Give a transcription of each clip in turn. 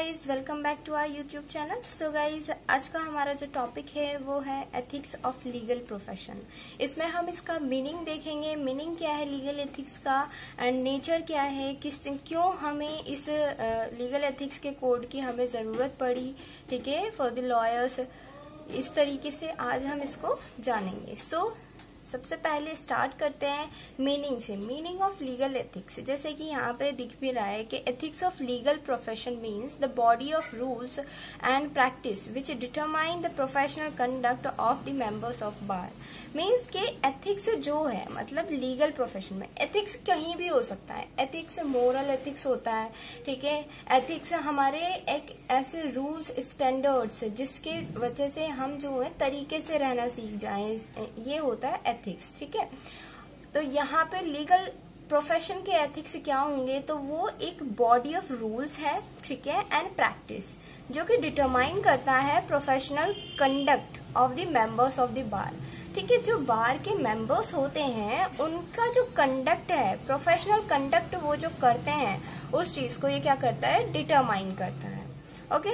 Guys, welcome back to our YouTube channel. So guys, आज का हमारा जो टॉपिक है वो है एथिक्स ऑफ लीगल प्रोफेशन। इसमें हम इसका मीनिंग देखेंगे, मीनिंग क्या है लीगल एथिक्स का एंड नेचर क्या है, क्यों हमें इस लीगल एथिक्स के कोड की हमें ज़रूरत पड़ी, ठीक है, फॉर द लॉयर्स। इस तरीके से आज हम इसको जानेंगे। सबसे पहले स्टार्ट करते हैं मीनिंग से। मीनिंग ऑफ लीगल एथिक्स, जैसे कि यहाँ पे दिख भी रहा है कि ethics of legal profession means the body of rules and practice which determine the professional conduct of the members of bar. Means के एथिक्स जो है, मतलब लीगल प्रोफेशन में एथिक्स कहीं भी हो सकता है। एथिक्स मोरल एथिक्स होता है, ठीक है। एथिक्स हमारे एक ऐसे रूल्स स्टैंडर्ड्स जिसके वजह से हम जो है तरीके से रहना सीख जाएं, ये होता है एथिक्स, ठीक है। तो यहाँ पे लीगल प्रोफेशन के एथिक्स क्या होंगे, तो वो एक बॉडी ऑफ रूल्स है, ठीक है, एंड प्रैक्टिस जो कि डिटरमाइन करता है professional conduct of the members of the bar, ठीक है। जो बार के मेंबर्स होते हैं उनका जो कंडक्ट है, प्रोफेशनल कंडक्ट वो जो करते हैं, उस चीज को ये क्या करता है, डिटरमाइन करता है। ओके,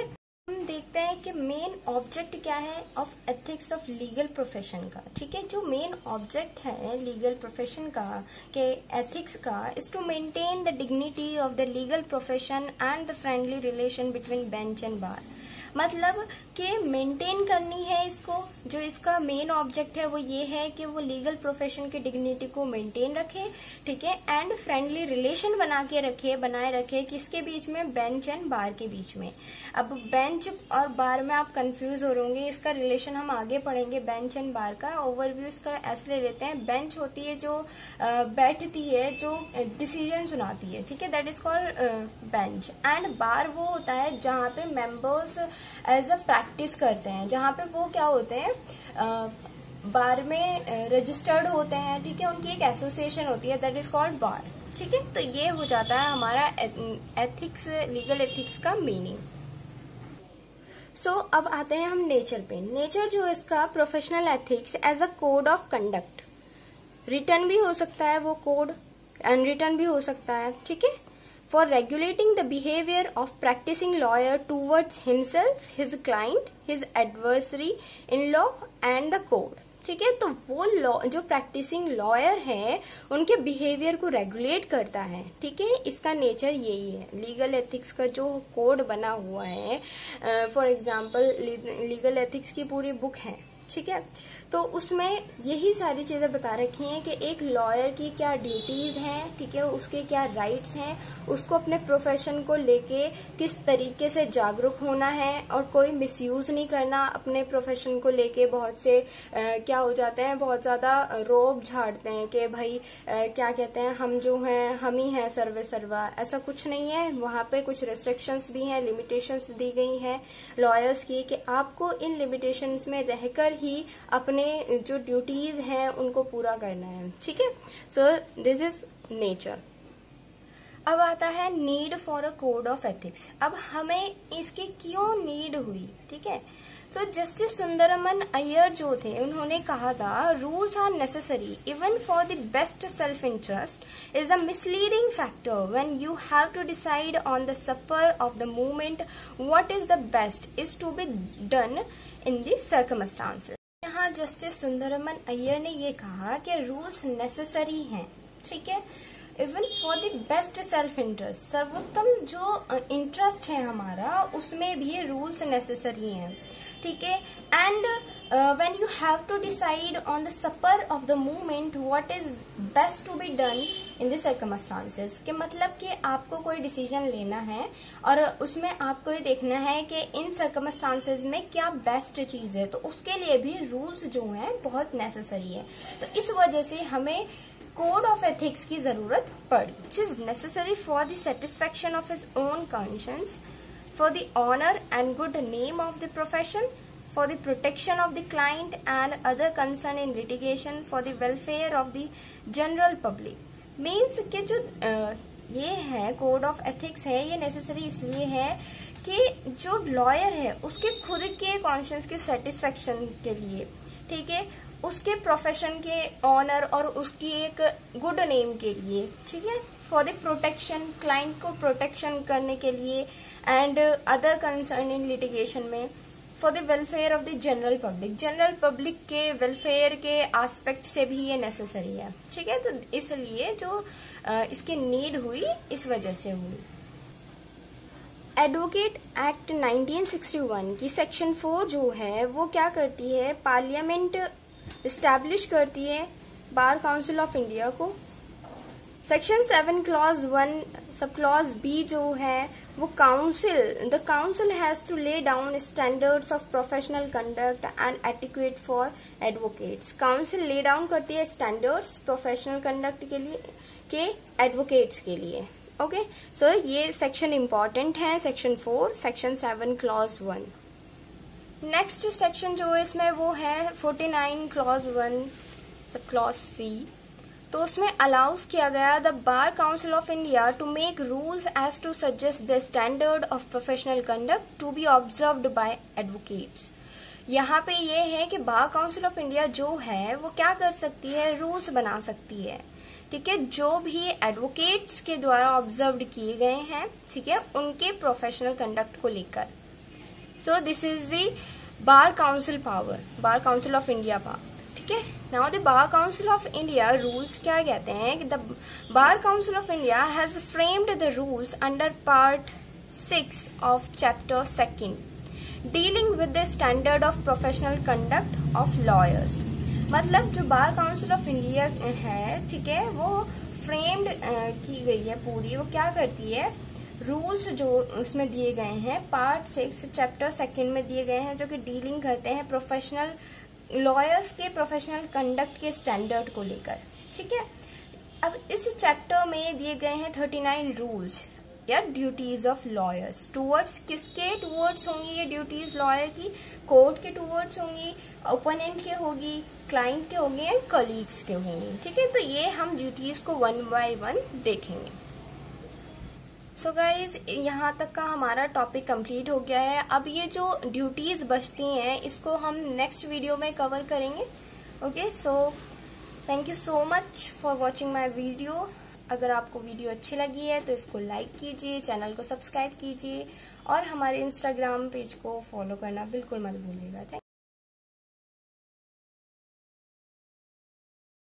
हम देखते हैं कि मेन ऑब्जेक्ट क्या है of ethics of legal profession का, ठीक है। जो मेन ऑब्जेक्ट है लीगल प्रोफेशन का, के एथिक्स का, is to maintain the dignity of the legal profession and the friendly relation between bench and bar. मतलब कि मेंटेन करनी है इसको। जो इसका मेन ऑब्जेक्ट है वो ये है कि वो लीगल प्रोफेशन की डिग्निटी को मेंटेन रखे, ठीक है, एंड फ्रेंडली रिलेशन बनाए रखे किसके बीच में, बेंच एंड बार के बीच में। अब बेंच और बार में आप कंफ्यूज हो रहे होंगे, इसका रिलेशन हम आगे पढ़ेंगे। बेंच एंड बार का ओवरव्यू इसका ऐसे ले लेते हैं। बेंच होती है जो बैठती है, जो डिसीजन सुनाती है, ठीक है, that is called bench. And bar वो होता है जहाँ पे मेंबर्स एज अ प्रैक्टिस करते हैं, जहाँ पे वो क्या होते हैं, बार में रजिस्टर्ड होते हैं, ठीक है, उनकी एक एसोसिएशन होती है, दैट इज कॉल्ड बार, ठीक है। तो ये हो जाता है हमारा एथिक्स, लीगल एथिक्स का मीनिंग। अब आते हैं हम नेचर पे। नेचर जो इसका professional ethics as a code of conduct, return भी हो सकता है वो कोड, अनरिटर्न भी हो सकता है, ठीक है, for regulating the behavior of practicing lawyer towards himself, his client, his adversary in law and the court, ठीक है। तो वो जो प्रैक्टिसिंग लॉयर है उनके बिहेवियर को रेगुलेट करता है, ठीक है। इसका नेचर यही है। लीगल एथिक्स का जो कोड बना हुआ है, फॉर एग्जांपल लीगल एथिक्स की पूरी बुक है, ठीक है, तो उसमें यही सारी चीजें बता रखी हैं कि एक लॉयर की क्या ड्यूटीज हैं, ठीक है, उसके क्या राइट्स हैं, उसको अपने प्रोफेशन को लेके किस तरीके से जागरूक होना है और कोई मिसयूज नहीं करना अपने प्रोफेशन को लेके। बहुत से क्या हो जाते हैं, बहुत ज्यादा रोब झाड़ते हैं कि भाई क्या कहते हैं, हम जो हैं हम ही हैं सर्वे सर्वा। ऐसा कुछ नहीं है, वहां पे कुछ रेस्ट्रिक्शंस भी हैं, लिमिटेशंस दी गई हैं लॉयर्स की कि आपको इन लिमिटेशंस में रहकर ही अपने जो ड्यूटीज हैं उनको पूरा करना है, ठीक है। So this is nature. अब आता है need for a code of ethics. अब हमें इसकी क्यों नीड हुई, ठीक है। तो जस्टिस सुंदरमन अय्यर जो थे, उन्होंने कहा था rules are necessary even for the best self interest is a misleading factor when you have to decide on the spur of the moment what is the best is to be done in the circumstances. यहाँ justice Sundaraman Iyer ने ये कहा कि rules necessary हैं, ठीक है, even for the best self interest, सर्वोत्तम जो इंटरेस्ट है हमारा उसमें भी रूल्स नेसेसरी हैं, ठीक है। And when you have to decide on the spur of the moment what is best to be done in the circumstances, के मतलब कि आपको कोई डिसीजन लेना है और उसमें आपको ये देखना है कि इन सर्कमस्टांसेस में क्या बेस्ट चीज है, तो उसके लिए भी रूल्स जो हैं बहुत नेसेसरी है। तो इस वजह से हमें कोड ऑफ एथिक्स की जरूरत पड़ी। This is necessary for the satisfaction of his own conscience, for the honor and good name of the profession, for the protection of the client and other concerned in litigation, for the welfare of the general public. Means कि जो ये है code of ethics है, ये necessary इसलिए है कि जो लॉयर है उसके खुद के कॉन्शियंस के सेटिस्फेक्शन के लिए, ठीक है, उसके प्रोफेशन के ऑनर और उसकी एक गुड नेम के लिए, ठीक है, फॉर द प्रोटेक्शन, क्लाइंट को प्रोटेक्शन करने के लिए एंड अदर कंसर्निंग लिटिगेशन में for the welfare of the general public के वेलफेयर के एस्पेक्ट से भी ये नेसेसरी है, ठीक है। तो इसलिए जो इसकी नीड हुई इस वजह से हुई। एडवोकेट एक्ट 1961 की सेक्शन 4 जो है वो क्या करती है, पार्लियामेंट इस्टेब्लिश करती है बार काउंसिल ऑफ इंडिया को। Section 7 clause 1 sub clause B जो है वो the council has to lay down standards of professional conduct and etiquette for advocates. Council lay down करती है स्टैंडर्ड्स प्रोफेशनल कंडक्ट के लिए के एडवोकेट्स के लिए। ओके, सो ये सेक्शन इंपॉर्टेंट है, section 4 section 7 clause 1। Next section जो है इसमें वो है 49 क्लॉज 1 सब क्लॉज सी। तो उसमें अलाउज किया गया the bar council of India to make rules as to suggest the standard of professional conduct to be observed by advocates. यहाँ पे ये है कि बार काउंसिल ऑफ इंडिया जो है वो क्या कर सकती है, रूल्स बना सकती है, ठीक है, जो भी एडवोकेट्स के द्वारा ऑब्जर्व्ड किए गए हैं, ठीक है, उनके प्रोफेशनल कंडक्ट को लेकर। So this is the bar council power, bar council of India power, ठीक है। Now the bar council of India rules क्या कहते हैं कि the bar council of India has framed the rules under part 6 of chapter 2 dealing with the standard of professional conduct of lawyers. मतलब जो बार council of India है, ठीक है, वो फ्रेम्ड की गई है पूरी, वो क्या करती है, रूल्स जो उसमें दिए गए हैं पार्ट 6 चैप्टर 2 में दिए गए हैं, जो कि डीलिंग करते हैं प्रोफेशनल लॉयर्स के प्रोफेशनल कंडक्ट के स्टैंडर्ड को लेकर, ठीक है। अब इस चैप्टर में दिए गए हैं 39 रूल्स या ड्यूटीज ऑफ लॉयर्स। टूवर्ड्स किसके टूवर्ड्स होंगी ये ड्यूटीज लॉयर की, कोर्ट के टूवर्ड्स होंगी, ओपोनेंट के होगी, क्लाइंट के होंगे या कलीग्स के होंगे, ठीक है। तो ये हम ड्यूटीज को 1 बाय 1 देखेंगे। सो गाइज यहाँ तक का हमारा टॉपिक कंप्लीट हो गया है। अब ये जो ड्यूटीज बचती हैं इसको हम नेक्स्ट वीडियो में कवर करेंगे। Okay, so thank you so much for watching my video. अगर आपको वीडियो अच्छी लगी है तो इसको लाइक कीजिए, चैनल को सब्सक्राइब कीजिए और हमारे इंस्टाग्राम पेज को फॉलो करना बिल्कुल मत भूलिएगा। थैंक